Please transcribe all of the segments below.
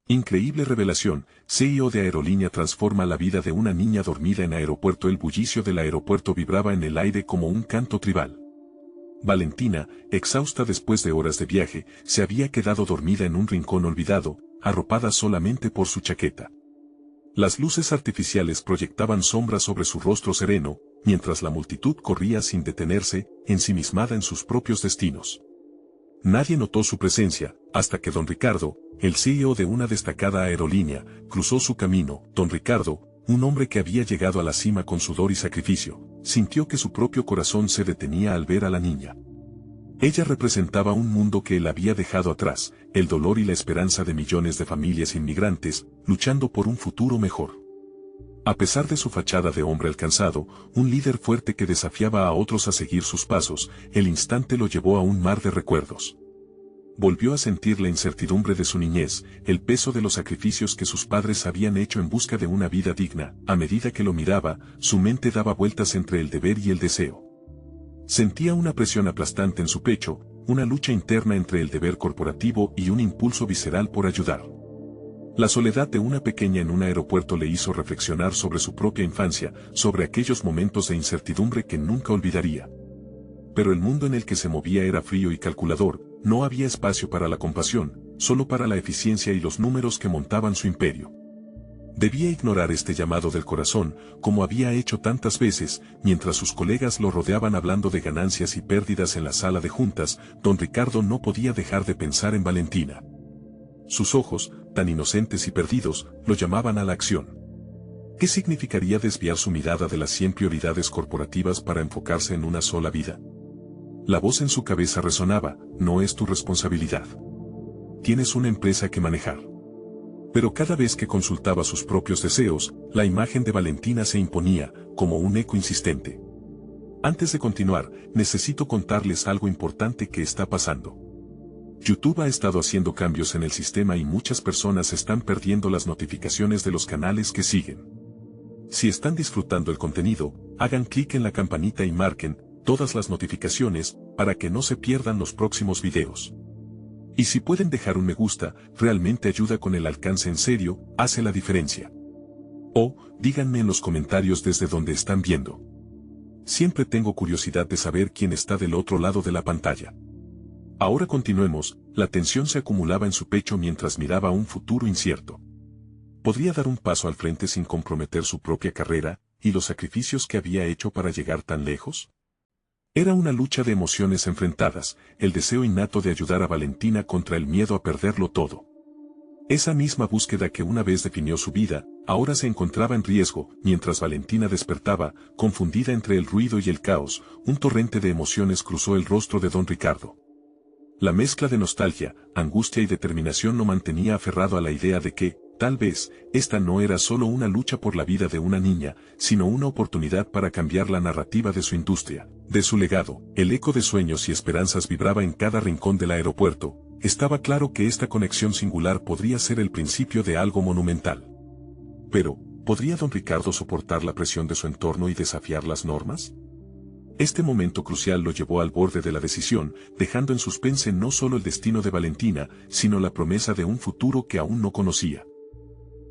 Increíble revelación, CEO de aerolínea transforma la vida de una niña dormida en aeropuerto. El bullicio del aeropuerto vibraba en el aire como un canto tribal. Valentina, exhausta después de horas de viaje, se había quedado dormida en un rincón olvidado, arropada solamente por su chaqueta. Las luces artificiales proyectaban sombras sobre su rostro sereno, mientras la multitud corría sin detenerse, ensimismada en sus propios destinos. Nadie notó su presencia, hasta que don Ricardo, el CEO de una destacada aerolínea, cruzó su camino. Don Ricardo, un hombre que había llegado a la cima con sudor y sacrificio, sintió que su propio corazón se detenía al ver a la niña. Ella representaba un mundo que él había dejado atrás, el dolor y la esperanza de millones de familias inmigrantes, luchando por un futuro mejor. A pesar de su fachada de hombre alcanzado, un líder fuerte que desafiaba a otros a seguir sus pasos, el instante lo llevó a un mar de recuerdos. Volvió a sentir la incertidumbre de su niñez, el peso de los sacrificios que sus padres habían hecho en busca de una vida digna. A medida que lo miraba, su mente daba vueltas entre el deber y el deseo. Sentía una presión aplastante en su pecho, una lucha interna entre el deber corporativo y un impulso visceral por ayudar. La soledad de una pequeña en un aeropuerto le hizo reflexionar sobre su propia infancia, sobre aquellos momentos de incertidumbre que nunca olvidaría. Pero el mundo en el que se movía era frío y calculador, no había espacio para la compasión, solo para la eficiencia y los números que montaban su imperio. Debía ignorar este llamado del corazón, como había hecho tantas veces, mientras sus colegas lo rodeaban hablando de ganancias y pérdidas en la sala de juntas. Don Ricardo no podía dejar de pensar en Valentina. Sus ojos, tan inocentes y perdidos, lo llamaban a la acción. ¿Qué significaría desviar su mirada de las 100 prioridades corporativas para enfocarse en una sola vida? La voz en su cabeza resonaba: no es tu responsabilidad. Tienes una empresa que manejar. Pero cada vez que consultaba sus propios deseos, la imagen de Valentina se imponía, como un eco insistente. Antes de continuar, necesito contarles algo importante que está pasando. YouTube ha estado haciendo cambios en el sistema y muchas personas están perdiendo las notificaciones de los canales que siguen. Si están disfrutando el contenido, hagan clic en la campanita y marquen todas las notificaciones para que no se pierdan los próximos videos. Y si pueden dejar un me gusta, realmente ayuda con el alcance, en serio, hace la diferencia. O, díganme en los comentarios desde donde están viendo. Siempre tengo curiosidad de saber quién está del otro lado de la pantalla. Ahora continuemos. La tensión se acumulaba en su pecho mientras miraba un futuro incierto. ¿Podría dar un paso al frente sin comprometer su propia carrera y los sacrificios que había hecho para llegar tan lejos? Era una lucha de emociones enfrentadas, el deseo innato de ayudar a Valentina contra el miedo a perderlo todo. Esa misma búsqueda que una vez definió su vida, ahora se encontraba en riesgo. Mientras Valentina despertaba, confundida entre el ruido y el caos, un torrente de emociones cruzó el rostro de don Ricardo. La mezcla de nostalgia, angustia y determinación lo mantenía aferrado a la idea de que, tal vez, esta no era solo una lucha por la vida de una niña, sino una oportunidad para cambiar la narrativa de su industria, de su legado. El eco de sueños y esperanzas vibraba en cada rincón del aeropuerto. Estaba claro que esta conexión singular podría ser el principio de algo monumental. Pero, ¿podría don Ricardo soportar la presión de su entorno y desafiar las normas? Este momento crucial lo llevó al borde de la decisión, dejando en suspense no solo el destino de Valentina, sino la promesa de un futuro que aún no conocía.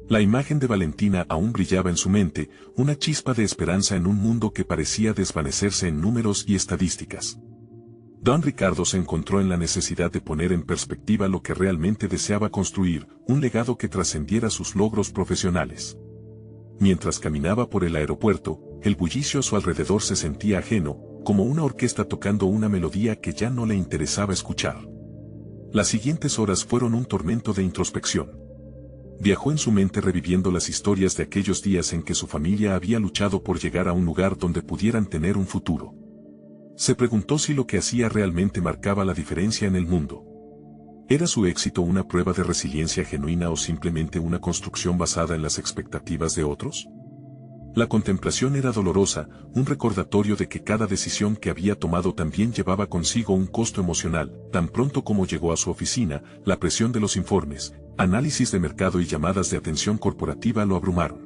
La imagen de Valentina aún brillaba en su mente, una chispa de esperanza en un mundo que parecía desvanecerse en números y estadísticas. Don Ricardo se encontró en la necesidad de poner en perspectiva lo que realmente deseaba construir, un legado que trascendiera sus logros profesionales. Mientras caminaba por el aeropuerto, el bullicio a su alrededor se sentía ajeno, como una orquesta tocando una melodía que ya no le interesaba escuchar. Las siguientes horas fueron un tormento de introspección. Viajó en su mente reviviendo las historias de aquellos días en que su familia había luchado por llegar a un lugar donde pudieran tener un futuro. Se preguntó si lo que hacía realmente marcaba la diferencia en el mundo. ¿Era su éxito una prueba de resiliencia genuina o simplemente una construcción basada en las expectativas de otros? La contemplación era dolorosa, un recordatorio de que cada decisión que había tomado también llevaba consigo un costo emocional. Tan pronto como llegó a su oficina, la presión de los informes, análisis de mercado y llamadas de atención corporativa lo abrumaron.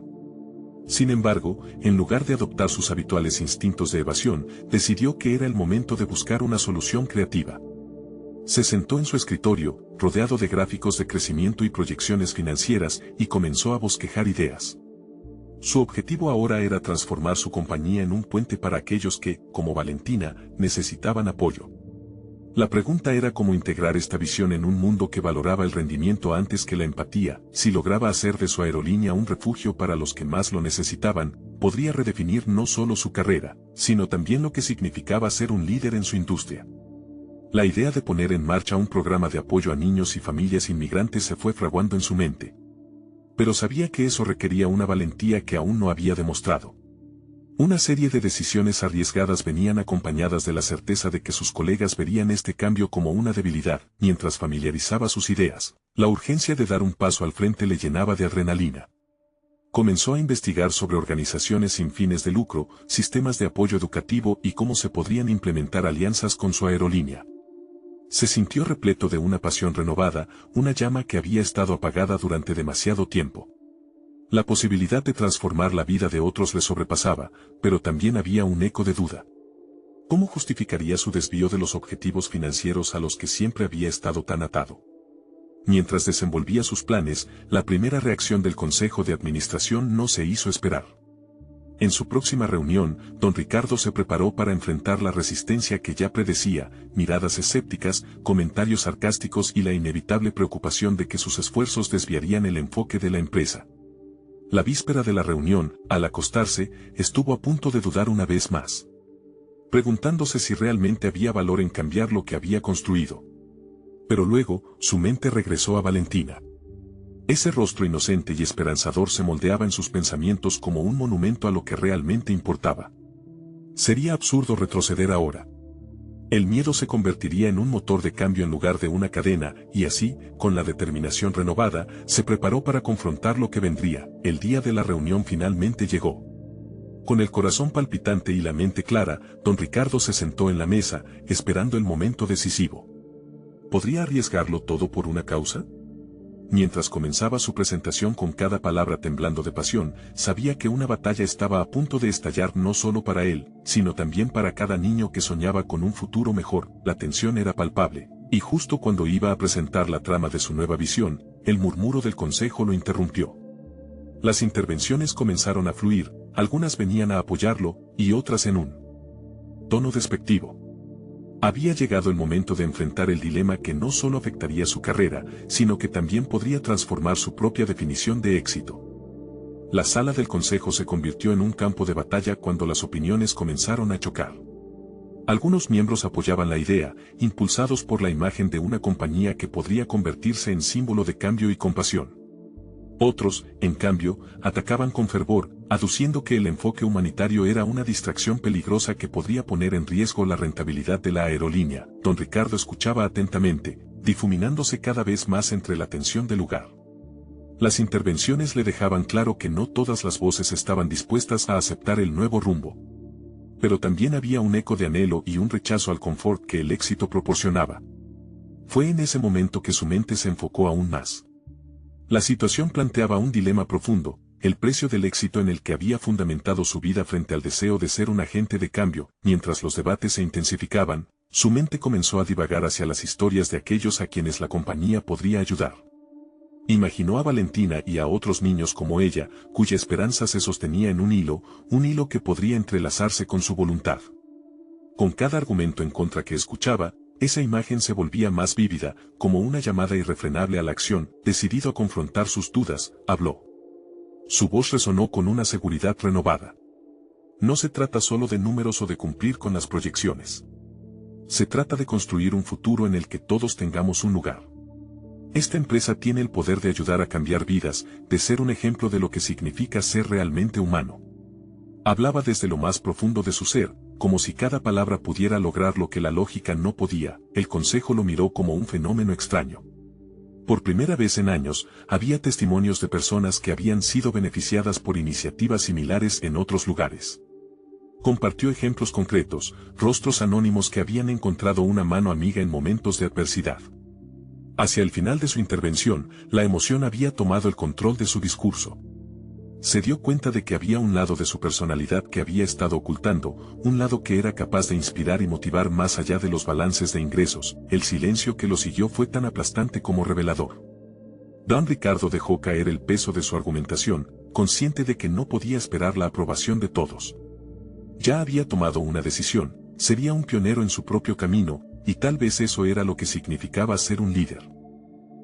Sin embargo, en lugar de adoptar sus habituales instintos de evasión, decidió que era el momento de buscar una solución creativa. Se sentó en su escritorio, rodeado de gráficos de crecimiento y proyecciones financieras, y comenzó a bosquejar ideas. Su objetivo ahora era transformar su compañía en un puente para aquellos que, como Valentina, necesitaban apoyo. La pregunta era cómo integrar esta visión en un mundo que valoraba el rendimiento antes que la empatía. Si lograba hacer de su aerolínea un refugio para los que más lo necesitaban, podría redefinir no solo su carrera, sino también lo que significaba ser un líder en su industria. La idea de poner en marcha un programa de apoyo a niños y familias inmigrantes se fue fraguando en su mente. Pero sabía que eso requería una valentía que aún no había demostrado. Una serie de decisiones arriesgadas venían acompañadas de la certeza de que sus colegas verían este cambio como una debilidad. Mientras familiarizaba sus ideas, la urgencia de dar un paso al frente le llenaba de adrenalina. Comenzó a investigar sobre organizaciones sin fines de lucro, sistemas de apoyo educativo y cómo se podrían implementar alianzas con su aerolínea. Se sintió repleto de una pasión renovada, una llama que había estado apagada durante demasiado tiempo. La posibilidad de transformar la vida de otros le sobrepasaba, pero también había un eco de duda. ¿Cómo justificaría su desvío de los objetivos financieros a los que siempre había estado tan atado? Mientras desenvolvía sus planes, la primera reacción del Consejo de Administración no se hizo esperar. En su próxima reunión, don Ricardo se preparó para enfrentar la resistencia que ya predecía, miradas escépticas, comentarios sarcásticos y la inevitable preocupación de que sus esfuerzos desviarían el enfoque de la empresa. La víspera de la reunión, al acostarse, estuvo a punto de dudar una vez más, preguntándose si realmente había valor en cambiar lo que había construido. Pero luego, su mente regresó a Valentina. Ese rostro inocente y esperanzador se moldeaba en sus pensamientos como un monumento a lo que realmente importaba. Sería absurdo retroceder ahora. El miedo se convertiría en un motor de cambio en lugar de una cadena, y así, con la determinación renovada, se preparó para confrontar lo que vendría. El día de la reunión finalmente llegó. Con el corazón palpitante y la mente clara, don Ricardo se sentó en la mesa, esperando el momento decisivo. ¿Podría arriesgarlo todo por una causa? Mientras comenzaba su presentación con cada palabra temblando de pasión, sabía que una batalla estaba a punto de estallar no solo para él, sino también para cada niño que soñaba con un futuro mejor. La tensión era palpable, y justo cuando iba a presentar la trama de su nueva visión, el murmuro del consejo lo interrumpió. Las intervenciones comenzaron a fluir, algunas venían a apoyarlo, y otras en un tono despectivo. Había llegado el momento de enfrentar el dilema que no solo afectaría su carrera, sino que también podría transformar su propia definición de éxito. La sala del consejo se convirtió en un campo de batalla cuando las opiniones comenzaron a chocar. Algunos miembros apoyaban la idea, impulsados por la imagen de una compañía que podría convertirse en símbolo de cambio y compasión. Otros, en cambio, atacaban con fervor, aduciendo que el enfoque humanitario era una distracción peligrosa que podría poner en riesgo la rentabilidad de la aerolínea. Don Ricardo escuchaba atentamente, difuminándose cada vez más entre la tensión del lugar. Las intervenciones le dejaban claro que no todas las voces estaban dispuestas a aceptar el nuevo rumbo. Pero también había un eco de anhelo y un rechazo al confort que el éxito proporcionaba. Fue en ese momento que su mente se enfocó aún más. La situación planteaba un dilema profundo, el precio del éxito en el que había fundamentado su vida frente al deseo de ser un agente de cambio. Mientras los debates se intensificaban, su mente comenzó a divagar hacia las historias de aquellos a quienes la compañía podría ayudar. Imaginó a Valentina y a otros niños como ella, cuya esperanza se sostenía en un hilo que podría entrelazarse con su voluntad. Con cada argumento en contra que escuchaba, esa imagen se volvía más vívida, como una llamada irrefrenable a la acción. Decidido a confrontar sus dudas, habló. Su voz resonó con una seguridad renovada. No se trata solo de números o de cumplir con las proyecciones. Se trata de construir un futuro en el que todos tengamos un lugar. Esta empresa tiene el poder de ayudar a cambiar vidas, de ser un ejemplo de lo que significa ser realmente humano. Hablaba desde lo más profundo de su ser, como si cada palabra pudiera lograr lo que la lógica no podía. El consejo lo miró como un fenómeno extraño. Por primera vez en años, había testimonios de personas que habían sido beneficiadas por iniciativas similares en otros lugares. Compartió ejemplos concretos, rostros anónimos que habían encontrado una mano amiga en momentos de adversidad. Hacia el final de su intervención, la emoción había tomado el control de su discurso. se dio cuenta de que había un lado de su personalidad que había estado ocultando, un lado que era capaz de inspirar y motivar más allá de los balances de ingresos. El silencio que lo siguió fue tan aplastante como revelador. Don Ricardo dejó caer el peso de su argumentación, consciente de que no podía esperar la aprobación de todos. Ya había tomado una decisión, sería un pionero en su propio camino, y tal vez eso era lo que significaba ser un líder.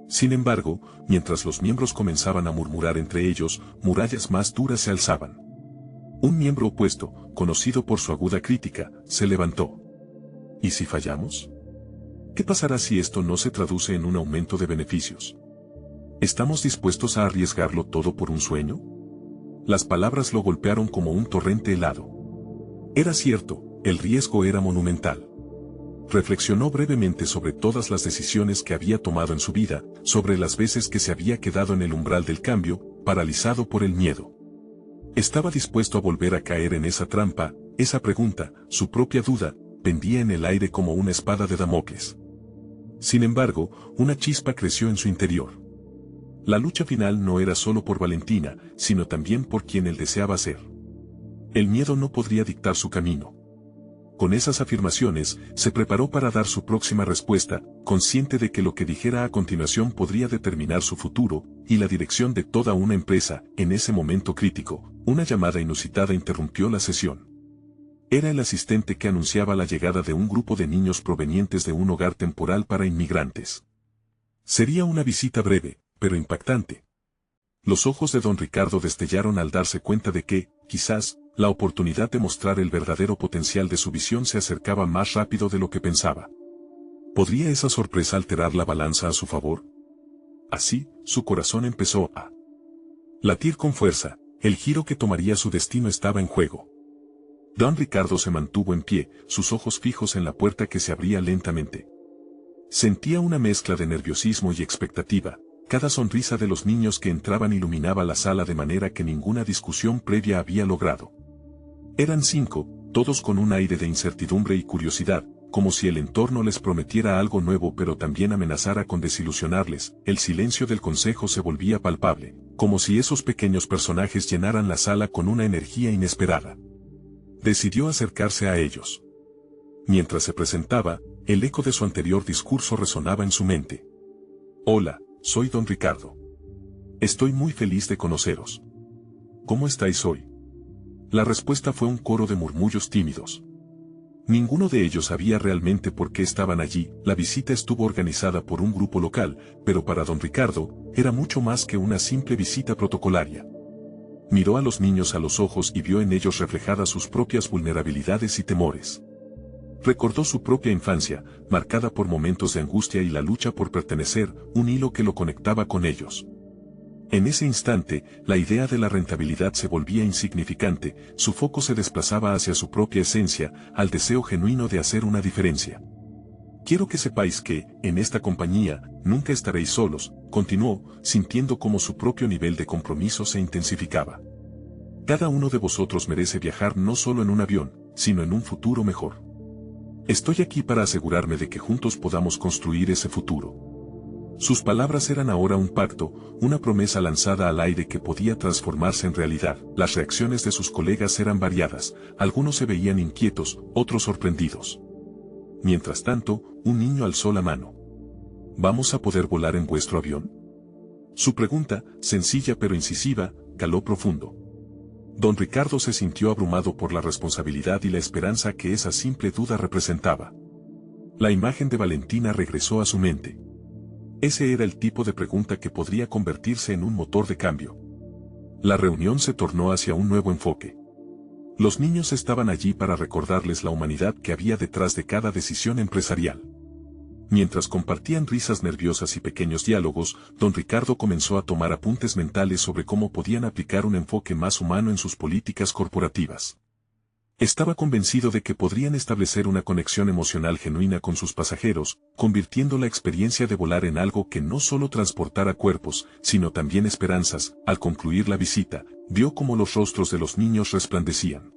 Sin embargo, mientras los miembros comenzaban a murmurar entre ellos, murallas más duras se alzaban. Un miembro opuesto, conocido por su aguda crítica, se levantó. ¿Y si fallamos? ¿Qué pasará si esto no se traduce en un aumento de beneficios? ¿Estamos dispuestos a arriesgarlo todo por un sueño? Las palabras lo golpearon como un torrente helado. Era cierto, el riesgo era monumental. Reflexionó brevemente sobre todas las decisiones que había tomado en su vida, sobre las veces que se había quedado en el umbral del cambio, paralizado por el miedo. ¿Estaba dispuesto a volver a caer en esa trampa? Esa pregunta, su propia duda, pendía en el aire como una espada de Damocles. Sin embargo, una chispa creció en su interior. La lucha final no era solo por Valentina, sino también por quien él deseaba ser. El miedo no podría dictar su camino. Con esas afirmaciones, se preparó para dar su próxima respuesta, consciente de que lo que dijera a continuación podría determinar su futuro y la dirección de toda una empresa. En ese momento crítico, una llamada inusitada interrumpió la sesión. Era el asistente que anunciaba la llegada de un grupo de niños provenientes de un hogar temporal para inmigrantes. Sería una visita breve, pero impactante. Los ojos de don Ricardo destellaron al darse cuenta de que, quizás, la oportunidad de mostrar el verdadero potencial de su visión se acercaba más rápido de lo que pensaba. ¿Podría esa sorpresa alterar la balanza a su favor? Así, su corazón empezó a latir con fuerza. El giro que tomaría su destino estaba en juego. Don Ricardo se mantuvo en pie, sus ojos fijos en la puerta que se abría lentamente. Sentía una mezcla de nerviosismo y expectativa. Cada sonrisa de los niños que entraban iluminaba la sala de manera que ninguna discusión previa había logrado. Eran 5, todos con un aire de incertidumbre y curiosidad, como si el entorno les prometiera algo nuevo pero también amenazara con desilusionarles. El silencio del consejo se volvía palpable, como si esos pequeños personajes llenaran la sala con una energía inesperada. Decidió acercarse a ellos. Mientras se presentaba, el eco de su anterior discurso resonaba en su mente. Hola, soy don Ricardo. Estoy muy feliz de conoceros. ¿Cómo estáis hoy? La respuesta fue un coro de murmullos tímidos. Ninguno de ellos sabía realmente por qué estaban allí. La visita estuvo organizada por un grupo local, pero para don Ricardo, era mucho más que una simple visita protocolaria. Miró a los niños a los ojos y vio en ellos reflejadas sus propias vulnerabilidades y temores. Recordó su propia infancia, marcada por momentos de angustia y la lucha por pertenecer, un hilo que lo conectaba con ellos. En ese instante, la idea de la rentabilidad se volvía insignificante, su foco se desplazaba hacia su propia esencia, al deseo genuino de hacer una diferencia. Quiero que sepáis que, en esta compañía, nunca estaréis solos, continuó, sintiendo cómo su propio nivel de compromiso se intensificaba. Cada uno de vosotros merece viajar no solo en un avión, sino en un futuro mejor. Estoy aquí para asegurarme de que juntos podamos construir ese futuro. Sus palabras eran ahora un pacto, una promesa lanzada al aire que podía transformarse en realidad. Las reacciones de sus colegas eran variadas, algunos se veían inquietos, otros sorprendidos. Mientras tanto, un niño alzó la mano. ¿Vamos a poder volar en vuestro avión? Su pregunta, sencilla pero incisiva, caló profundo. Don Ricardo se sintió abrumado por la responsabilidad y la esperanza que esa simple duda representaba. La imagen de Valentina regresó a su mente. Ese era el tipo de pregunta que podría convertirse en un motor de cambio. La reunión se tornó hacia un nuevo enfoque. Los niños estaban allí para recordarles la humanidad que había detrás de cada decisión empresarial. Mientras compartían risas nerviosas y pequeños diálogos, don Ricardo comenzó a tomar apuntes mentales sobre cómo podían aplicar un enfoque más humano en sus políticas corporativas. Estaba convencido de que podrían establecer una conexión emocional genuina con sus pasajeros, convirtiendo la experiencia de volar en algo que no solo transportara cuerpos, sino también esperanzas. Al concluir la visita, vio cómo los rostros de los niños resplandecían.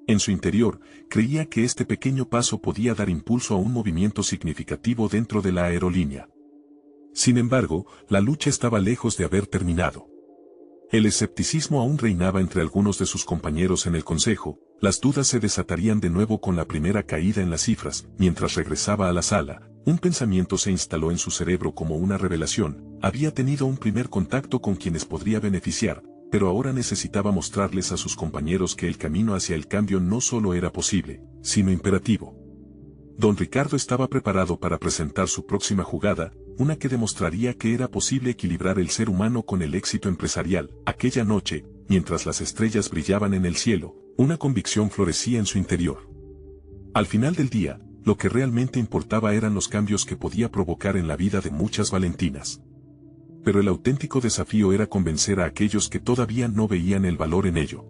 En su interior, creía que este pequeño paso podía dar impulso a un movimiento significativo dentro de la aerolínea. Sin embargo, la lucha estaba lejos de haber terminado. El escepticismo aún reinaba entre algunos de sus compañeros en el consejo, las dudas se desatarían de nuevo con la primera caída en las cifras. Mientras regresaba a la sala, un pensamiento se instaló en su cerebro como una revelación: había tenido un primer contacto con quienes podría beneficiar, pero ahora necesitaba mostrarles a sus compañeros que el camino hacia el cambio no solo era posible, sino imperativo. Don Ricardo estaba preparado para presentar su próxima jugada, una que demostraría que era posible equilibrar el ser humano con el éxito empresarial. Aquella noche, mientras las estrellas brillaban en el cielo, una convicción florecía en su interior. Al final del día, lo que realmente importaba eran los cambios que podía provocar en la vida de muchas Valentinas. Pero el auténtico desafío era convencer a aquellos que todavía no veían el valor en ello.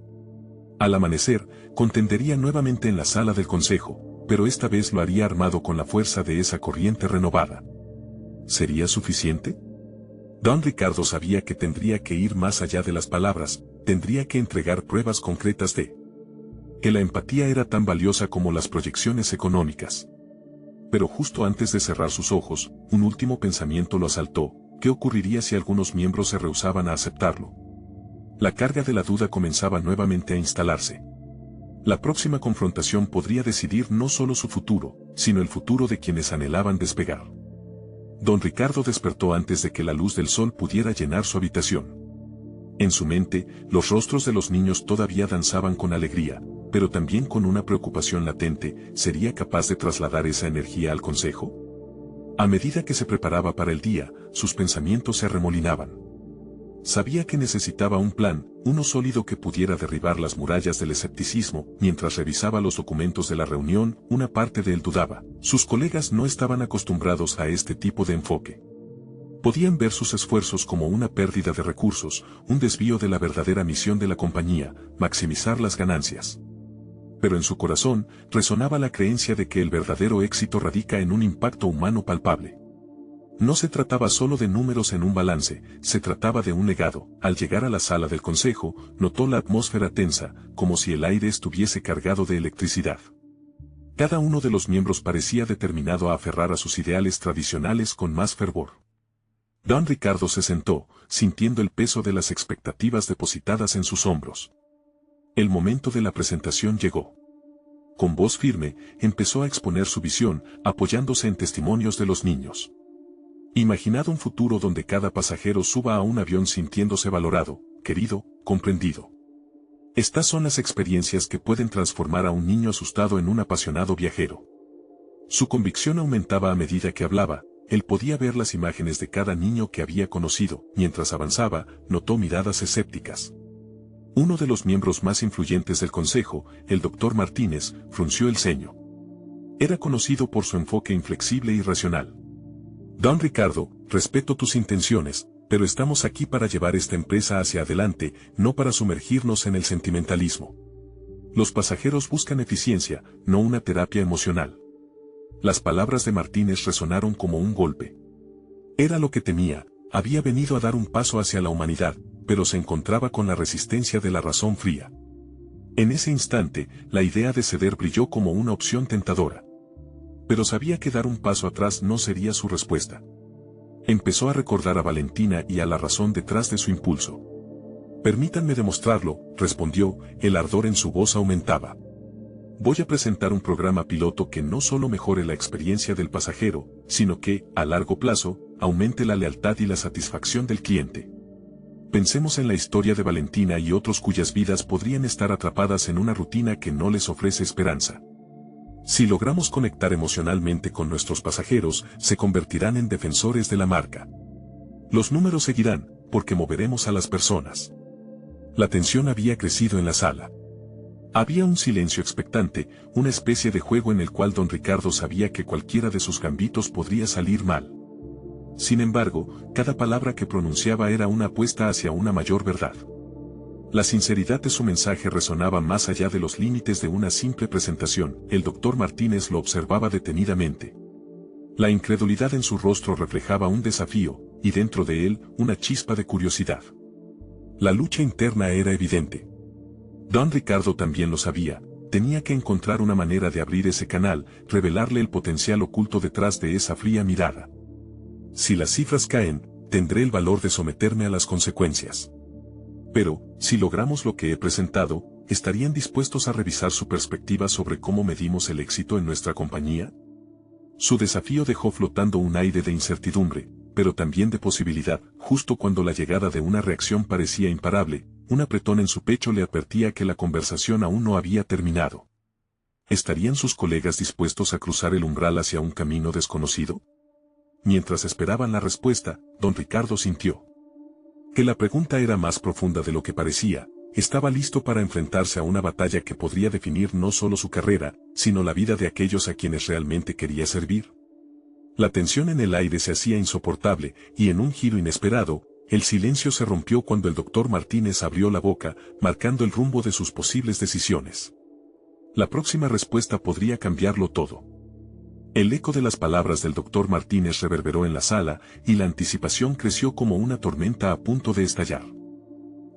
Al amanecer, contendería nuevamente en la sala del consejo, pero esta vez lo haría armado con la fuerza de esa corriente renovada. ¿Sería suficiente? Don Ricardo sabía que tendría que ir más allá de las palabras, tendría que entregar pruebas concretas de que la empatía era tan valiosa como las proyecciones económicas. Pero justo antes de cerrar sus ojos, un último pensamiento lo asaltó: ¿qué ocurriría si algunos miembros se rehusaban a aceptarlo? La carga de la duda comenzaba nuevamente a instalarse. La próxima confrontación podría decidir no solo su futuro, sino el futuro de quienes anhelaban despegar. Don Ricardo despertó antes de que la luz del sol pudiera llenar su habitación. En su mente, los rostros de los niños todavía danzaban con alegría, pero también con una preocupación latente: ¿sería capaz de trasladar esa energía al consejo? A medida que se preparaba para el día, sus pensamientos se arremolinaban. Sabía que necesitaba un plan, uno sólido que pudiera derribar las murallas del escepticismo. Mientras revisaba los documentos de la reunión, una parte de él dudaba. Sus colegas no estaban acostumbrados a este tipo de enfoque. Podían ver sus esfuerzos como una pérdida de recursos, un desvío de la verdadera misión de la compañía: maximizar las ganancias. Pero en su corazón resonaba la creencia de que el verdadero éxito radica en un impacto humano palpable. No se trataba solo de números en un balance, se trataba de un legado. Al llegar a la sala del consejo, notó la atmósfera tensa, como si el aire estuviese cargado de electricidad. Cada uno de los miembros parecía determinado a aferrar a sus ideales tradicionales con más fervor. Don Ricardo se sentó, sintiendo el peso de las expectativas depositadas en sus hombros. El momento de la presentación llegó. Con voz firme, empezó a exponer su visión, apoyándose en testimonios de los niños. Imaginad un futuro donde cada pasajero suba a un avión sintiéndose valorado, querido, comprendido. Estas son las experiencias que pueden transformar a un niño asustado en un apasionado viajero. Su convicción aumentaba a medida que hablaba. Él podía ver las imágenes de cada niño que había conocido. Mientras avanzaba, notó miradas escépticas. Uno de los miembros más influyentes del consejo, el Dr. Martínez, frunció el ceño. Era conocido por su enfoque inflexible y racional. Don Ricardo, respeto tus intenciones, pero estamos aquí para llevar esta empresa hacia adelante, no para sumergirnos en el sentimentalismo. Los pasajeros buscan eficiencia, no una terapia emocional. Las palabras de Martínez resonaron como un golpe. Era lo que temía: había venido a dar un paso hacia la humanidad, pero se encontraba con la resistencia de la razón fría. En ese instante, la idea de ceder brilló como una opción tentadora. Pero sabía que dar un paso atrás no sería su respuesta. Empezó a recordar a Valentina y a la razón detrás de su impulso. Permítanme demostrarlo, respondió, el ardor en su voz aumentaba. Voy a presentar un programa piloto que no solo mejore la experiencia del pasajero, sino que, a largo plazo, aumente la lealtad y la satisfacción del cliente. Pensemos en la historia de Valentina y otros cuyas vidas podrían estar atrapadas en una rutina que no les ofrece esperanza. Si logramos conectar emocionalmente con nuestros pasajeros, se convertirán en defensores de la marca. Los números seguirán, porque moveremos a las personas. La tensión había crecido en la sala. Había un silencio expectante, una especie de juego en el cual don Ricardo sabía que cualquiera de sus gambitos podría salir mal. Sin embargo, cada palabra que pronunciaba era una apuesta hacia una mayor verdad. La sinceridad de su mensaje resonaba más allá de los límites de una simple presentación. El Dr. Martínez lo observaba detenidamente. La incredulidad en su rostro reflejaba un desafío, y dentro de él, una chispa de curiosidad. La lucha interna era evidente. Don Ricardo también lo sabía. Tenía que encontrar una manera de abrir ese canal, revelarle el potencial oculto detrás de esa fría mirada. Si las cifras caen, tendré el valor de someterme a las consecuencias. Pero, si logramos lo que he presentado, ¿estarían dispuestos a revisar su perspectiva sobre cómo medimos el éxito en nuestra compañía? Su desafío dejó flotando un aire de incertidumbre, pero también de posibilidad. Justo cuando la llegada de una reacción parecía imparable, un apretón en su pecho le advertía que la conversación aún no había terminado. ¿Estarían sus colegas dispuestos a cruzar el umbral hacia un camino desconocido? Mientras esperaban la respuesta, don Ricardo sintió que la pregunta era más profunda de lo que parecía. Estaba listo para enfrentarse a una batalla que podría definir no solo su carrera, sino la vida de aquellos a quienes realmente quería servir. La tensión en el aire se hacía insoportable, y en un giro inesperado, el silencio se rompió cuando el doctor Martínez abrió la boca, marcando el rumbo de sus posibles decisiones. La próxima respuesta podría cambiarlo todo. El eco de las palabras del doctor Martínez reverberó en la sala, y la anticipación creció como una tormenta a punto de estallar.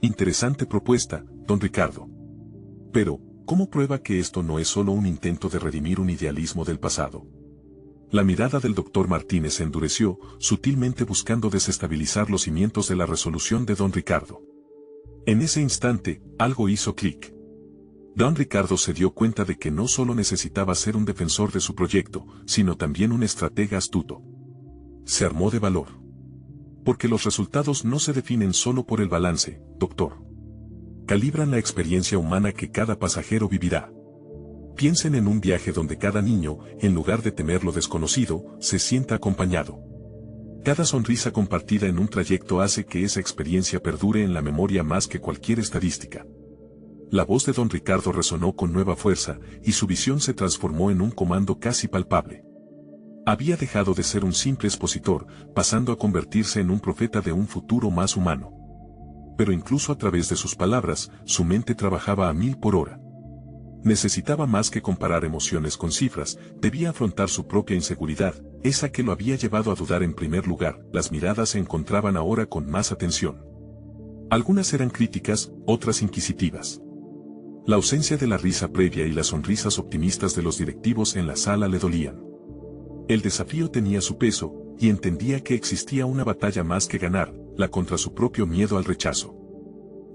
Interesante propuesta, don Ricardo. Pero, ¿cómo prueba que esto no es solo un intento de redimir un idealismo del pasado? La mirada del doctor Martínez se endureció, sutilmente buscando desestabilizar los cimientos de la resolución de don Ricardo. En ese instante, algo hizo clic. Don Ricardo se dio cuenta de que no solo necesitaba ser un defensor de su proyecto, sino también un estratega astuto. Se armó de valor. Porque los resultados no se definen solo por el balance, doctor. Calibran la experiencia humana que cada pasajero vivirá. Piensen en un viaje donde cada niño, en lugar de temer lo desconocido, se sienta acompañado. Cada sonrisa compartida en un trayecto hace que esa experiencia perdure en la memoria más que cualquier estadística. La voz de don Ricardo resonó con nueva fuerza, y su visión se transformó en un comando casi palpable. Había dejado de ser un simple expositor, pasando a convertirse en un profeta de un futuro más humano. Pero incluso a través de sus palabras, su mente trabajaba a 1000 por hora. Necesitaba más que comparar emociones con cifras, debía afrontar su propia inseguridad, esa que lo había llevado a dudar en primer lugar. Las miradas se encontraban ahora con más atención. Algunas eran críticas, otras inquisitivas. La ausencia de la risa previa y las sonrisas optimistas de los directivos en la sala le dolían. El desafío tenía su peso, y entendía que existía una batalla más que ganar, la contra su propio miedo al rechazo.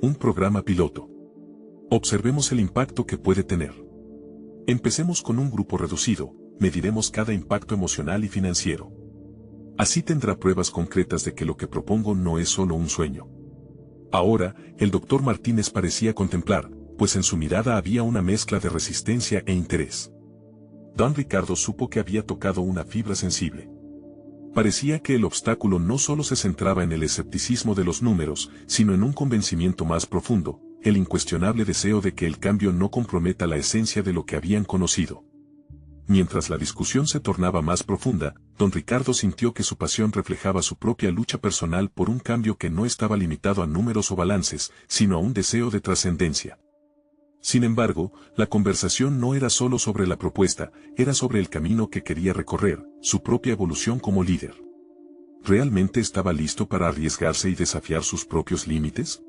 Un programa piloto. Observemos el impacto que puede tener. Empecemos con un grupo reducido, mediremos cada impacto emocional y financiero. Así tendrá pruebas concretas de que lo que propongo no es solo un sueño. Ahora, el doctor Martínez parecía contemplar, pues en su mirada había una mezcla de resistencia e interés. Don Ricardo supo que había tocado una fibra sensible. Parecía que el obstáculo no solo se centraba en el escepticismo de los números, sino en un convencimiento más profundo, el incuestionable deseo de que el cambio no comprometa la esencia de lo que habían conocido. Mientras la discusión se tornaba más profunda, don Ricardo sintió que su pasión reflejaba su propia lucha personal por un cambio que no estaba limitado a números o balances, sino a un deseo de trascendencia. Sin embargo, la conversación no era solo sobre la propuesta, era sobre el camino que quería recorrer, su propia evolución como líder. ¿Realmente estaba listo para arriesgarse y desafiar sus propios límites?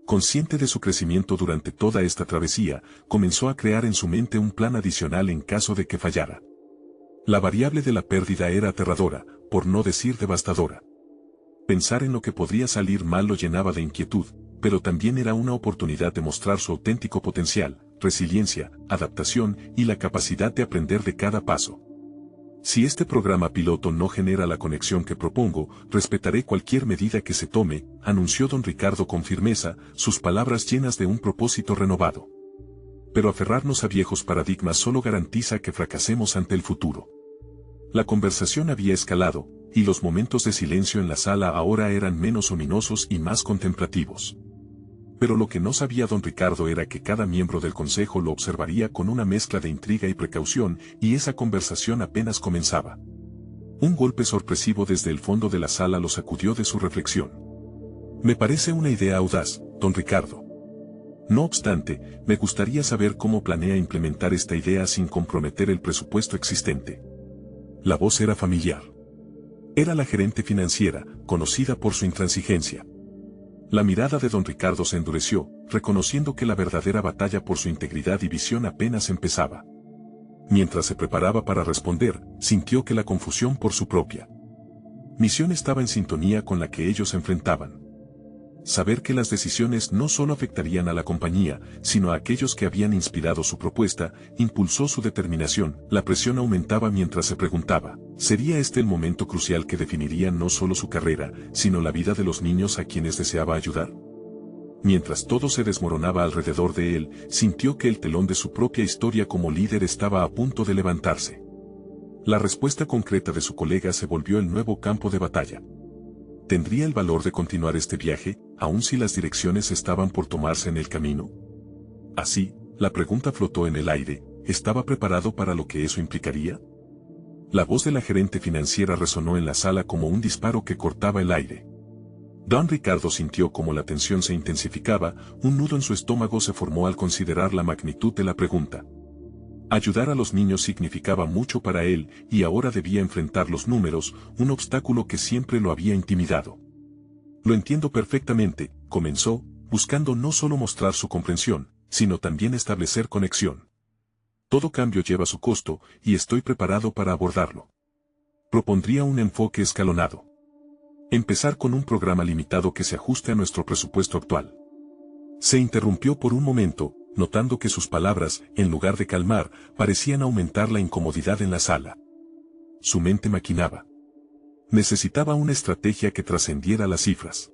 Consciente de su crecimiento durante toda esta travesía, comenzó a crear en su mente un plan adicional en caso de que fallara. La variable de la pérdida era aterradora, por no decir devastadora. Pensar en lo que podría salir mal lo llenaba de inquietud, pero también era una oportunidad de mostrar su auténtico potencial, resiliencia, adaptación y la capacidad de aprender de cada paso. Si este programa piloto no genera la conexión que propongo, respetaré cualquier medida que se tome, anunció don Ricardo con firmeza, sus palabras llenas de un propósito renovado. Pero aferrarnos a viejos paradigmas solo garantiza que fracasemos ante el futuro. La conversación había escalado, y los momentos de silencio en la sala ahora eran menos ominosos y más contemplativos. Pero lo que no sabía don Ricardo era que cada miembro del consejo lo observaría con una mezcla de intriga y precaución, y esa conversación apenas comenzaba. Un golpe sorpresivo desde el fondo de la sala lo sacudió de su reflexión. Me parece una idea audaz, don Ricardo. No obstante, me gustaría saber cómo planea implementar esta idea sin comprometer el presupuesto existente. La voz era familiar. Era la gerente financiera, conocida por su intransigencia. La mirada de don Ricardo se endureció, reconociendo que la verdadera batalla por su integridad y visión apenas empezaba. Mientras se preparaba para responder, sintió que la confusión por su propia misión estaba en sintonía con la que ellos enfrentaban. Saber que las decisiones no solo afectarían a la compañía, sino a aquellos que habían inspirado su propuesta, impulsó su determinación. La presión aumentaba mientras se preguntaba, ¿sería este el momento crucial que definiría no solo su carrera, sino la vida de los niños a quienes deseaba ayudar? Mientras todo se desmoronaba alrededor de él, sintió que el telón de su propia historia como líder estaba a punto de levantarse. La respuesta concreta de su colega se volvió el nuevo campo de batalla. ¿Tendría el valor de continuar este viaje, aun si las direcciones estaban por tomarse en el camino? Así, la pregunta flotó en el aire, ¿estaba preparado para lo que eso implicaría? La voz de la gerente financiera resonó en la sala como un disparo que cortaba el aire. Don Ricardo sintió como la tensión se intensificaba, un nudo en su estómago se formó al considerar la magnitud de la pregunta. Ayudar a los niños significaba mucho para él, y ahora debía enfrentar los números, un obstáculo que siempre lo había intimidado. Lo entiendo perfectamente, comenzó, buscando no solo mostrar su comprensión, sino también establecer conexión. Todo cambio lleva su costo, y estoy preparado para abordarlo. Propondría un enfoque escalonado. Empezar con un programa limitado que se ajuste a nuestro presupuesto actual. Se interrumpió por un momento, notando que sus palabras, en lugar de calmar, parecían aumentar la incomodidad en la sala. Su mente maquinaba. Necesitaba una estrategia que trascendiera las cifras.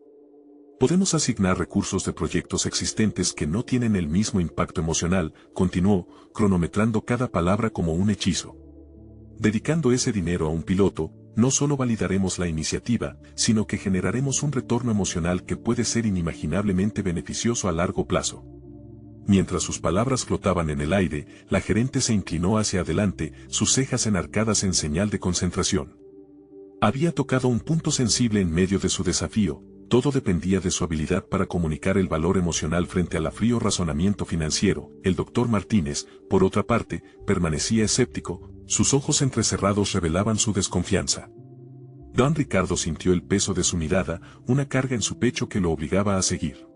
Podemos asignar recursos de proyectos existentes que no tienen el mismo impacto emocional, continuó, cronometrando cada palabra como un hechizo. Dedicando ese dinero a un piloto, no solo validaremos la iniciativa, sino que generaremos un retorno emocional que puede ser inimaginablemente beneficioso a largo plazo. Mientras sus palabras flotaban en el aire, la gerente se inclinó hacia adelante, sus cejas enarcadas en señal de concentración. Había tocado un punto sensible en medio de su desafío, todo dependía de su habilidad para comunicar el valor emocional frente al frío razonamiento financiero. El doctor Martínez, por otra parte, permanecía escéptico, sus ojos entrecerrados revelaban su desconfianza. Don Ricardo sintió el peso de su mirada, una carga en su pecho que lo obligaba a seguir.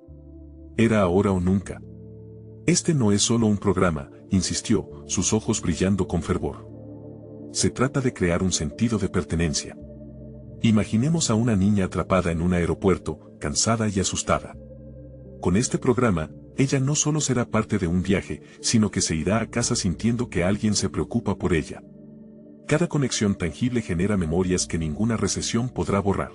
Era ahora o nunca. Este no es solo un programa, insistió, sus ojos brillando con fervor. Se trata de crear un sentido de pertenencia. Imaginemos a una niña atrapada en un aeropuerto, cansada y asustada. Con este programa, ella no solo será parte de un viaje, sino que se irá a casa sintiendo que alguien se preocupa por ella. Cada conexión tangible genera memorias que ninguna recesión podrá borrar.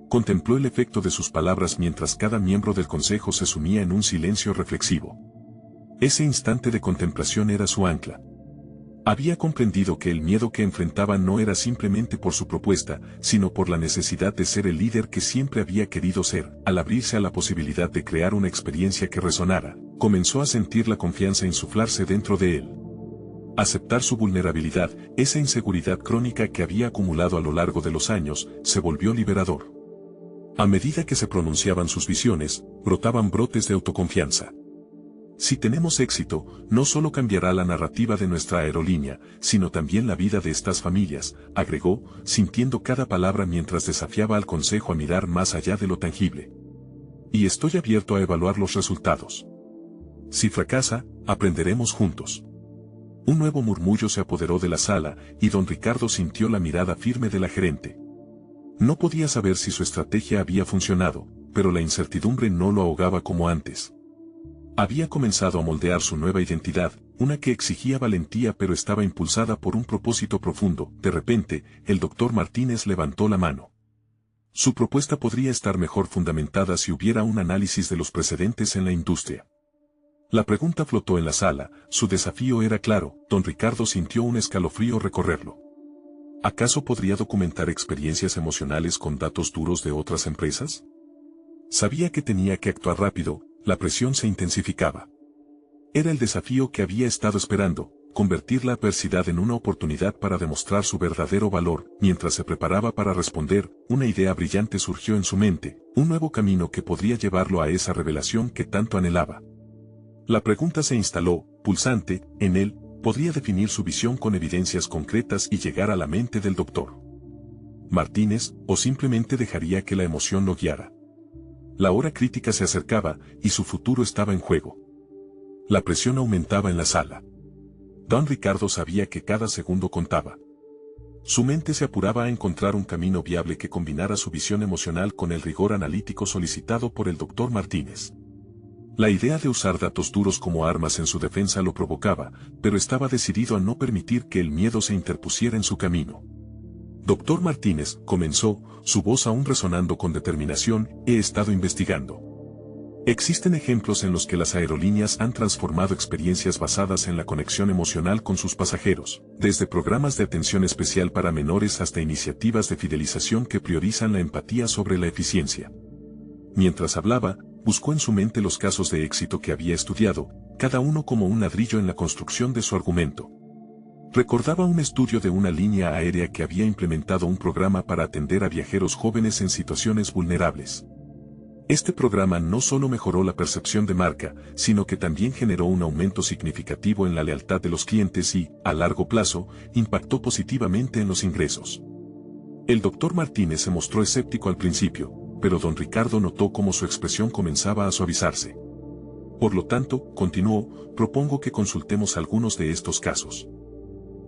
Contempló el efecto de sus palabras mientras cada miembro del consejo se sumía en un silencio reflexivo. Ese instante de contemplación era su ancla. Había comprendido que el miedo que enfrentaba no era simplemente por su propuesta, sino por la necesidad de ser el líder que siempre había querido ser. Al abrirse a la posibilidad de crear una experiencia que resonara, comenzó a sentir la confianza insuflarse dentro de él. Aceptar su vulnerabilidad, esa inseguridad crónica que había acumulado a lo largo de los años, se volvió liberador. A medida que se pronunciaban sus visiones, brotaban brotes de autoconfianza. Si tenemos éxito, no solo cambiará la narrativa de nuestra aerolínea, sino también la vida de estas familias, agregó, sintiendo cada palabra mientras desafiaba al consejo a mirar más allá de lo tangible. Y estoy abierto a evaluar los resultados. Si fracasa, aprenderemos juntos. Un nuevo murmullo se apoderó de la sala, y don Ricardo sintió la mirada firme de la gerente. No podía saber si su estrategia había funcionado, pero la incertidumbre no lo ahogaba como antes. Había comenzado a moldear su nueva identidad, una que exigía valentía pero estaba impulsada por un propósito profundo. De repente, el doctor Martínez levantó la mano. Su propuesta podría estar mejor fundamentada si hubiera un análisis de los precedentes en la industria. La pregunta flotó en la sala, su desafío era claro, don Ricardo sintió un escalofrío recorrerlo. ¿Acaso podría documentar experiencias emocionales con datos duros de otras empresas? Sabía que tenía que actuar rápido, la presión se intensificaba. Era el desafío que había estado esperando, convertir la adversidad en una oportunidad para demostrar su verdadero valor. Mientras se preparaba para responder, una idea brillante surgió en su mente, un nuevo camino que podría llevarlo a esa revelación que tanto anhelaba. La pregunta se instaló, pulsante, en él, podría definir su visión con evidencias concretas y llegar a la mente del doctor Martínez, o simplemente dejaría que la emoción lo guiara. La hora crítica se acercaba, y su futuro estaba en juego. La presión aumentaba en la sala. Don Ricardo sabía que cada segundo contaba. Su mente se apuraba a encontrar un camino viable que combinara su visión emocional con el rigor analítico solicitado por el Dr. Martínez. La idea de usar datos duros como armas en su defensa lo provocaba, pero estaba decidido a no permitir que el miedo se interpusiera en su camino. Dr. Martínez, comenzó, su voz aún resonando con determinación, he estado investigando. Existen ejemplos en los que las aerolíneas han transformado experiencias basadas en la conexión emocional con sus pasajeros, desde programas de atención especial para menores hasta iniciativas de fidelización que priorizan la empatía sobre la eficiencia. Mientras hablaba, buscó en su mente los casos de éxito que había estudiado, cada uno como un ladrillo en la construcción de su argumento. Recordaba un estudio de una línea aérea que había implementado un programa para atender a viajeros jóvenes en situaciones vulnerables. Este programa no solo mejoró la percepción de marca, sino que también generó un aumento significativo en la lealtad de los clientes y, a largo plazo, impactó positivamente en los ingresos. El Dr. Martínez se mostró escéptico al principio, pero don Ricardo notó cómo su expresión comenzaba a suavizarse. Por lo tanto, continuó, propongo que consultemos algunos de estos casos.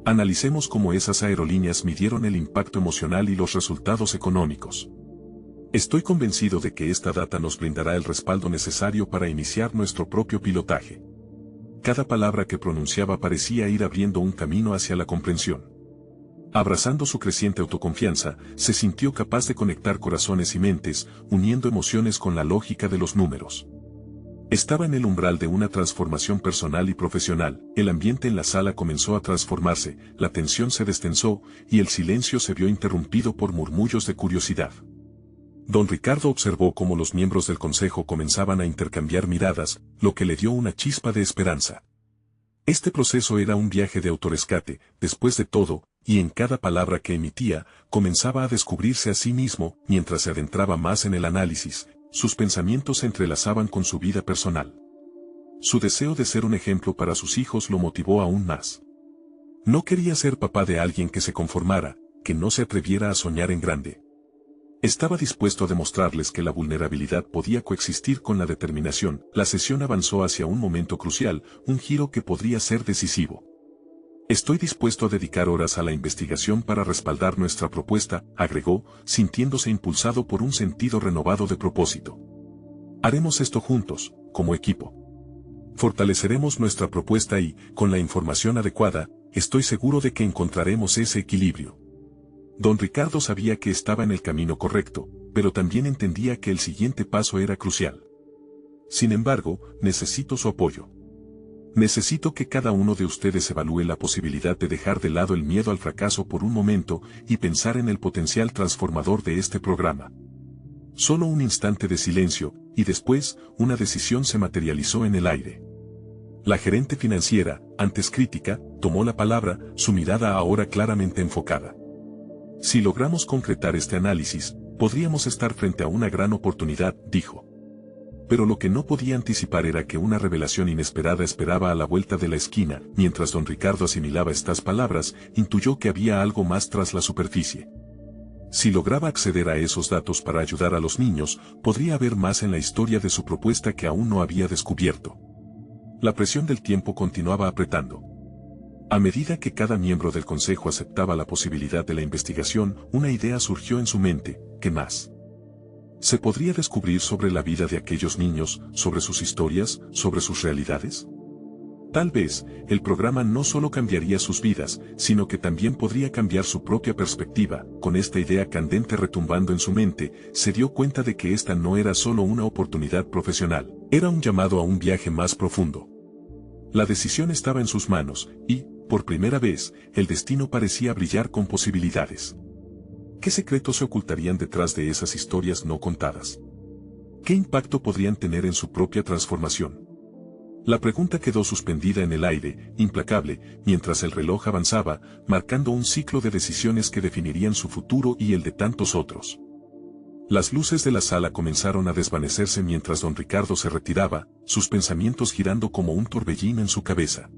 Analicemos cómo esas aerolíneas midieron el impacto emocional y los resultados económicos. Estoy convencido de que esta data nos brindará el respaldo necesario para iniciar nuestro propio pilotaje. Cada palabra que pronunciaba parecía ir abriendo un camino hacia la comprensión. Abrazando su creciente autoconfianza, se sintió capaz de conectar corazones y mentes, uniendo emociones con la lógica de los números. Estaba en el umbral de una transformación personal y profesional, el ambiente en la sala comenzó a transformarse, la tensión se destensó, y el silencio se vio interrumpido por murmullos de curiosidad. Don Ricardo observó cómo los miembros del consejo comenzaban a intercambiar miradas, lo que le dio una chispa de esperanza. Este proceso era un viaje de autorescate, después de todo, y en cada palabra que emitía, comenzaba a descubrirse a sí mismo, mientras se adentraba más en el análisis, sus pensamientos se entrelazaban con su vida personal. Su deseo de ser un ejemplo para sus hijos lo motivó aún más. No quería ser papá de alguien que se conformara, que no se atreviera a soñar en grande. Estaba dispuesto a demostrarles que la vulnerabilidad podía coexistir con la determinación. La sesión avanzó hacia un momento crucial, un giro que podría ser decisivo. Estoy dispuesto a dedicar horas a la investigación para respaldar nuestra propuesta, agregó, sintiéndose impulsado por un sentido renovado de propósito. Haremos esto juntos, como equipo. Fortaleceremos nuestra propuesta y, con la información adecuada, estoy seguro de que encontraremos ese equilibrio. Don Ricardo sabía que estaba en el camino correcto, pero también entendía que el siguiente paso era crucial. Sin embargo, necesito su apoyo. Necesito que cada uno de ustedes evalúe la posibilidad de dejar de lado el miedo al fracaso por un momento y pensar en el potencial transformador de este programa. Solo un instante de silencio, y después, una decisión se materializó en el aire. La gerente financiera, antes crítica, tomó la palabra, su mirada ahora claramente enfocada. Si logramos concretar este análisis, podríamos estar frente a una gran oportunidad, dijo. Pero lo que no podía anticipar era que una revelación inesperada esperaba a la vuelta de la esquina. Mientras don Ricardo asimilaba estas palabras, intuyó que había algo más tras la superficie. Si lograba acceder a esos datos para ayudar a los niños, podría haber más en la historia de su propuesta que aún no había descubierto. La presión del tiempo continuaba apretando. A medida que cada miembro del consejo aceptaba la posibilidad de la investigación, una idea surgió en su mente: ¿qué más se podría descubrir sobre la vida de aquellos niños, sobre sus historias, sobre sus realidades? Tal vez, el programa no solo cambiaría sus vidas, sino que también podría cambiar su propia perspectiva. Con esta idea candente retumbando en su mente, se dio cuenta de que esta no era solo una oportunidad profesional, era un llamado a un viaje más profundo. La decisión estaba en sus manos, y, por primera vez, el destino parecía brillar con posibilidades. ¿Qué secretos se ocultarían detrás de esas historias no contadas? ¿Qué impacto podrían tener en su propia transformación? La pregunta quedó suspendida en el aire, implacable, mientras el reloj avanzaba, marcando un ciclo de decisiones que definirían su futuro y el de tantos otros. Las luces de la sala comenzaron a desvanecerse mientras don Ricardo se retiraba, sus pensamientos girando como un torbellino en su cabeza.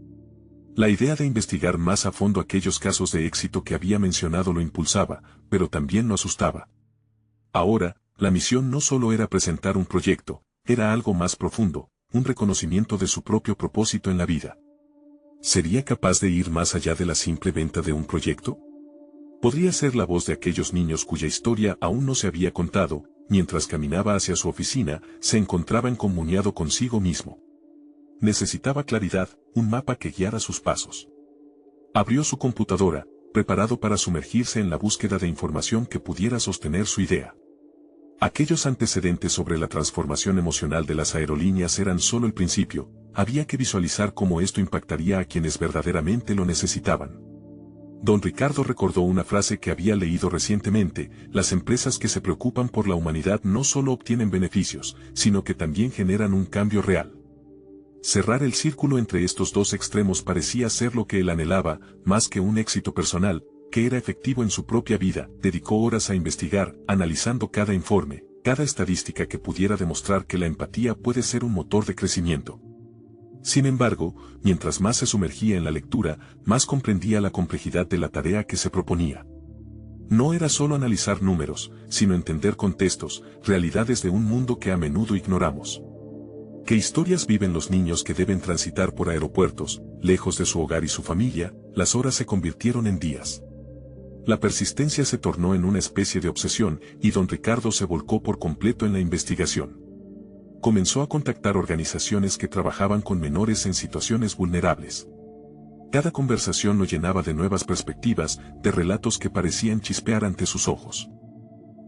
La idea de investigar más a fondo aquellos casos de éxito que había mencionado lo impulsaba, pero también lo asustaba. Ahora, la misión no solo era presentar un proyecto, era algo más profundo, un reconocimiento de su propio propósito en la vida. ¿Sería capaz de ir más allá de la simple venta de un proyecto? Podría ser la voz de aquellos niños cuya historia aún no se había contado. Mientras caminaba hacia su oficina, se encontraba encomuniado consigo mismo. Necesitaba claridad, un mapa que guiara sus pasos. Abrió su computadora, preparado para sumergirse en la búsqueda de información que pudiera sostener su idea. Aquellos antecedentes sobre la transformación emocional de las aerolíneas eran solo el principio, había que visualizar cómo esto impactaría a quienes verdaderamente lo necesitaban. Don Ricardo recordó una frase que había leído recientemente: las empresas que se preocupan por la humanidad no solo obtienen beneficios, sino que también generan un cambio real. Cerrar el círculo entre estos dos extremos parecía ser lo que él anhelaba, más que un éxito personal, que era efectivo en su propia vida. Dedicó horas a investigar, analizando cada informe, cada estadística que pudiera demostrar que la empatía puede ser un motor de crecimiento. Sin embargo, mientras más se sumergía en la lectura, más comprendía la complejidad de la tarea que se proponía. No era solo analizar números, sino entender contextos, realidades de un mundo que a menudo ignoramos. ¿Qué historias viven los niños que deben transitar por aeropuertos, lejos de su hogar y su familia? Las horas se convirtieron en días. La persistencia se tornó en una especie de obsesión, y don Ricardo se volcó por completo en la investigación. Comenzó a contactar organizaciones que trabajaban con menores en situaciones vulnerables. Cada conversación lo llenaba de nuevas perspectivas, de relatos que parecían chispear ante sus ojos.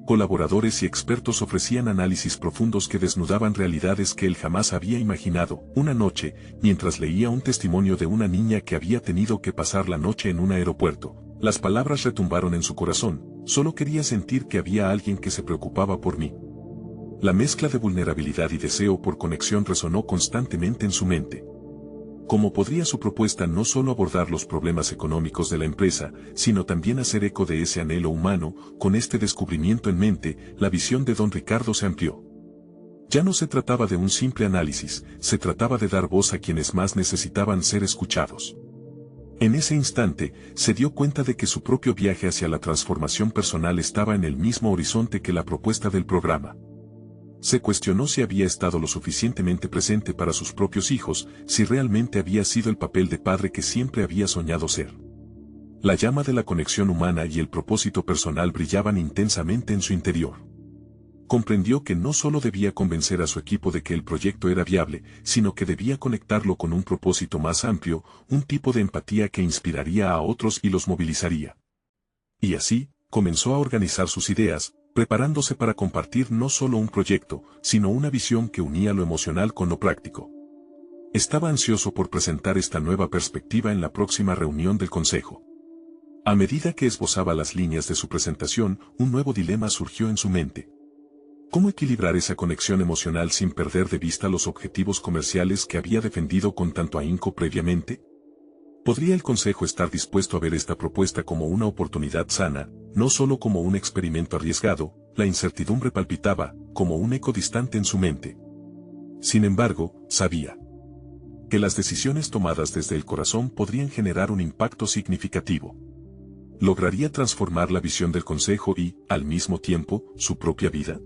Colaboradores y expertos ofrecían análisis profundos que desnudaban realidades que él jamás había imaginado. Una noche, mientras leía un testimonio de una niña que había tenido que pasar la noche en un aeropuerto, las palabras retumbaron en su corazón: solo quería sentir que había alguien que se preocupaba por mí. La mezcla de vulnerabilidad y deseo por conexión resonó constantemente en su mente. ¿Cómo podría su propuesta no solo abordar los problemas económicos de la empresa, sino también hacer eco de ese anhelo humano? Con este descubrimiento en mente, la visión de don Ricardo se amplió. Ya no se trataba de un simple análisis, se trataba de dar voz a quienes más necesitaban ser escuchados. En ese instante, se dio cuenta de que su propio viaje hacia la transformación personal estaba en el mismo horizonte que la propuesta del programa. Se cuestionó si había estado lo suficientemente presente para sus propios hijos, si realmente había sido el papel de padre que siempre había soñado ser. La llama de la conexión humana y el propósito personal brillaban intensamente en su interior. Comprendió que no solo debía convencer a su equipo de que el proyecto era viable, sino que debía conectarlo con un propósito más amplio, un tipo de empatía que inspiraría a otros y los movilizaría. Y así, comenzó a organizar sus ideas, preparándose para compartir no solo un proyecto, sino una visión que unía lo emocional con lo práctico. Estaba ansioso por presentar esta nueva perspectiva en la próxima reunión del consejo. A medida que esbozaba las líneas de su presentación, un nuevo dilema surgió en su mente. ¿Cómo equilibrar esa conexión emocional sin perder de vista los objetivos comerciales que había defendido con tanto ahínco previamente? ¿Podría el consejo estar dispuesto a ver esta propuesta como una oportunidad sana, no solo como un experimento arriesgado? La incertidumbre palpitaba, como un eco distante en su mente. Sin embargo, sabía que las decisiones tomadas desde el corazón podrían generar un impacto significativo. ¿Lograría transformar la visión del consejo y, al mismo tiempo, su propia vida?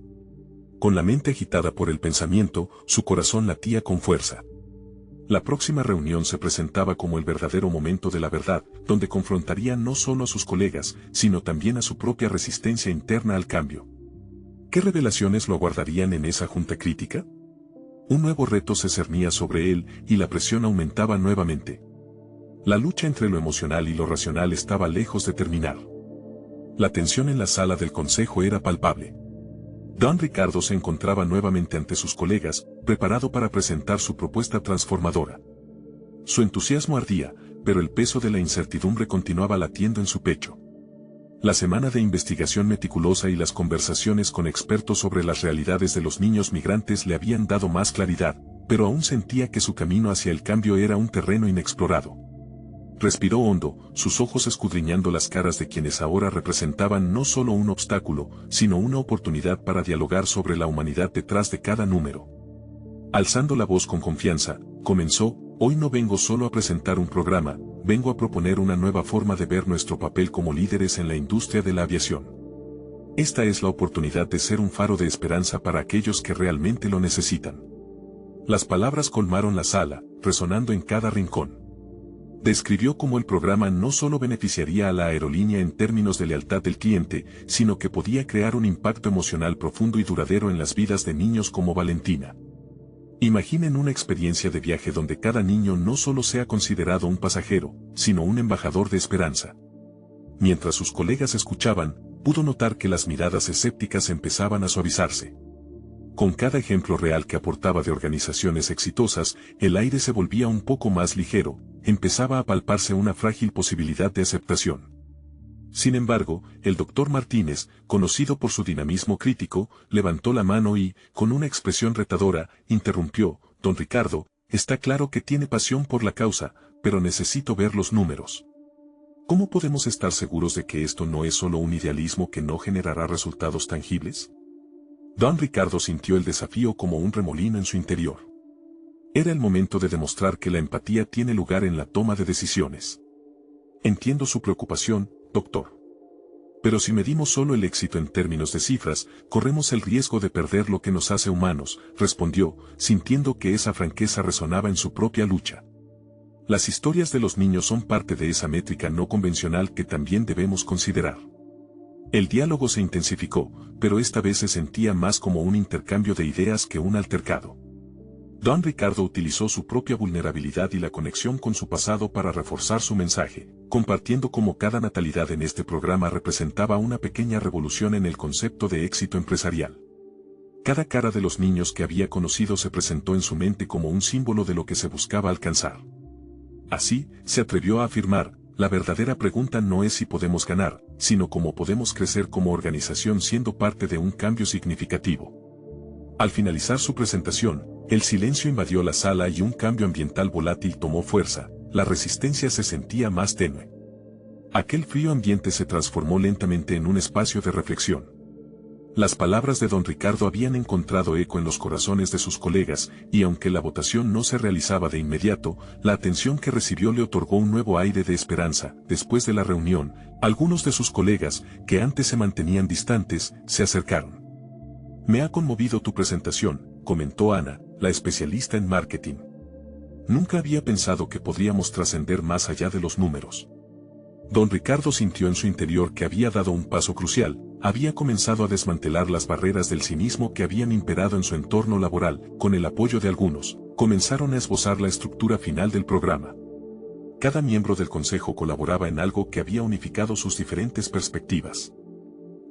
Con la mente agitada por el pensamiento, su corazón latía con fuerza. La próxima reunión se presentaba como el verdadero momento de la verdad, donde confrontaría no solo a sus colegas, sino también a su propia resistencia interna al cambio. ¿Qué revelaciones lo aguardarían en esa junta crítica? Un nuevo reto se cernía sobre él, y la presión aumentaba nuevamente. La lucha entre lo emocional y lo racional estaba lejos de terminar. La tensión en la sala del consejo era palpable. Don Ricardo se encontraba nuevamente ante sus colegas, preparado para presentar su propuesta transformadora. Su entusiasmo ardía, pero el peso de la incertidumbre continuaba latiendo en su pecho. La semana de investigación meticulosa y las conversaciones con expertos sobre las realidades de los niños migrantes le habían dado más claridad, pero aún sentía que su camino hacia el cambio era un terreno inexplorado. Respiró hondo, sus ojos escudriñando las caras de quienes ahora representaban no solo un obstáculo, sino una oportunidad para dialogar sobre la humanidad detrás de cada número. Alzando la voz con confianza, comenzó: hoy no vengo solo a presentar un programa, vengo a proponer una nueva forma de ver nuestro papel como líderes en la industria de la aviación. Esta es la oportunidad de ser un faro de esperanza para aquellos que realmente lo necesitan. Las palabras colmaron la sala, resonando en cada rincón. Describió cómo el programa no solo beneficiaría a la aerolínea en términos de lealtad del cliente, sino que podía crear un impacto emocional profundo y duradero en las vidas de niños como Valentina. Imaginen una experiencia de viaje donde cada niño no solo sea considerado un pasajero, sino un embajador de esperanza. Mientras sus colegas escuchaban, pudo notar que las miradas escépticas empezaban a suavizarse. Con cada ejemplo real que aportaba de organizaciones exitosas, el aire se volvía un poco más ligero, empezaba a palparse una frágil posibilidad de aceptación. Sin embargo, el Dr. Martínez, conocido por su dinamismo crítico, levantó la mano y, con una expresión retadora, interrumpió: «Don Ricardo, está claro que tiene pasión por la causa, pero necesito ver los números. ¿Cómo podemos estar seguros de que esto no es solo un idealismo que no generará resultados tangibles?». Don Ricardo sintió el desafío como un remolino en su interior. Era el momento de demostrar que la empatía tiene lugar en la toma de decisiones. «Entiendo su preocupación, doctor. Pero si medimos solo el éxito en términos de cifras, corremos el riesgo de perder lo que nos hace humanos», respondió, sintiendo que esa franqueza resonaba en su propia lucha. Las historias de los niños son parte de esa métrica no convencional que también debemos considerar. El diálogo se intensificó, pero esta vez se sentía más como un intercambio de ideas que un altercado. Don Ricardo utilizó su propia vulnerabilidad y la conexión con su pasado para reforzar su mensaje, compartiendo cómo cada natalidad en este programa representaba una pequeña revolución en el concepto de éxito empresarial. Cada cara de los niños que había conocido se presentó en su mente como un símbolo de lo que se buscaba alcanzar. Así, se atrevió a afirmar: «La verdadera pregunta no es si podemos ganar, sino cómo podemos crecer como organización siendo parte de un cambio significativo». Al finalizar su presentación, el silencio invadió la sala y un cambio ambiental volátil tomó fuerza. La resistencia se sentía más tenue. Aquel frío ambiente se transformó lentamente en un espacio de reflexión. Las palabras de don Ricardo habían encontrado eco en los corazones de sus colegas, y aunque la votación no se realizaba de inmediato, la atención que recibió le otorgó un nuevo aire de esperanza. Después de la reunión, algunos de sus colegas, que antes se mantenían distantes, se acercaron. «Me ha conmovido tu presentación», comentó Ana, la especialista en marketing. «Nunca había pensado que podríamos trascender más allá de los números». Don Ricardo sintió en su interior que había dado un paso crucial. Había comenzado a desmantelar las barreras del cinismo que habían imperado en su entorno laboral. Con el apoyo de algunos, comenzaron a esbozar la estructura final del programa. Cada miembro del consejo colaboraba en algo que había unificado sus diferentes perspectivas.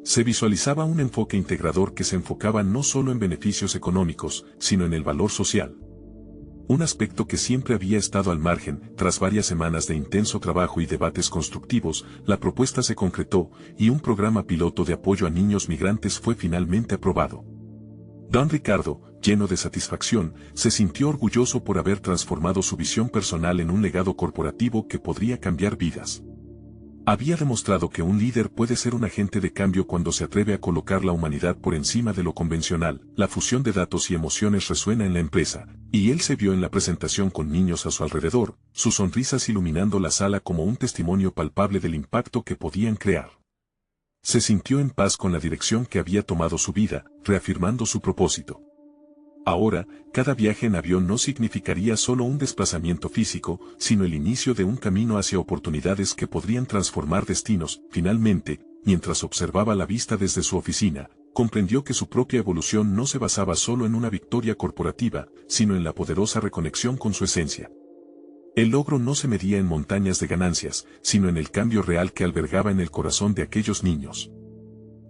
Se visualizaba un enfoque integrador que se enfocaba no solo en beneficios económicos, sino en el valor social. Un aspecto que siempre había estado al margen. Tras varias semanas de intenso trabajo y debates constructivos, la propuesta se concretó, y un programa piloto de apoyo a niños migrantes fue finalmente aprobado. Don Ricardo, lleno de satisfacción, se sintió orgulloso por haber transformado su visión personal en un legado corporativo que podría cambiar vidas. Había demostrado que un líder puede ser un agente de cambio cuando se atreve a colocar la humanidad por encima de lo convencional. La fusión de datos y emociones resuena en la empresa, y él se vio en la presentación con niños a su alrededor, sus sonrisas iluminando la sala como un testimonio palpable del impacto que podían crear. Se sintió en paz con la dirección que había tomado su vida, reafirmando su propósito. Ahora, cada viaje en avión no significaría solo un desplazamiento físico, sino el inicio de un camino hacia oportunidades que podrían transformar destinos. Finalmente, mientras observaba la vista desde su oficina, comprendió que su propia evolución no se basaba solo en una victoria corporativa, sino en la poderosa reconexión con su esencia. El logro no se medía en montañas de ganancias, sino en el cambio real que albergaba en el corazón de aquellos niños.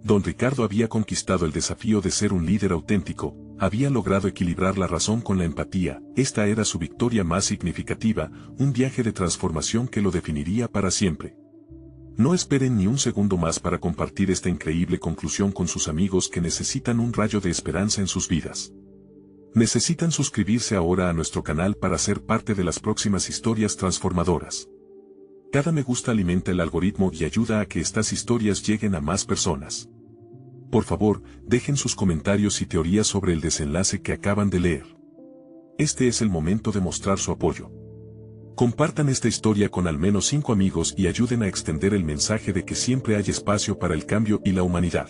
Don Ricardo había conquistado el desafío de ser un líder auténtico, había logrado equilibrar la razón con la empatía. Esta era su victoria más significativa, un viaje de transformación que lo definiría para siempre. No esperen ni un segundo más para compartir esta increíble conclusión con sus amigos que necesitan un rayo de esperanza en sus vidas. Necesitan suscribirse ahora a nuestro canal para ser parte de las próximas historias transformadoras. Cada me gusta alimenta el algoritmo y ayuda a que estas historias lleguen a más personas. Por favor, dejen sus comentarios y teorías sobre el desenlace que acaban de leer. Este es el momento de mostrar su apoyo. Compartan esta historia con al menos 5 amigos y ayuden a extender el mensaje de que siempre hay espacio para el cambio y la humanidad.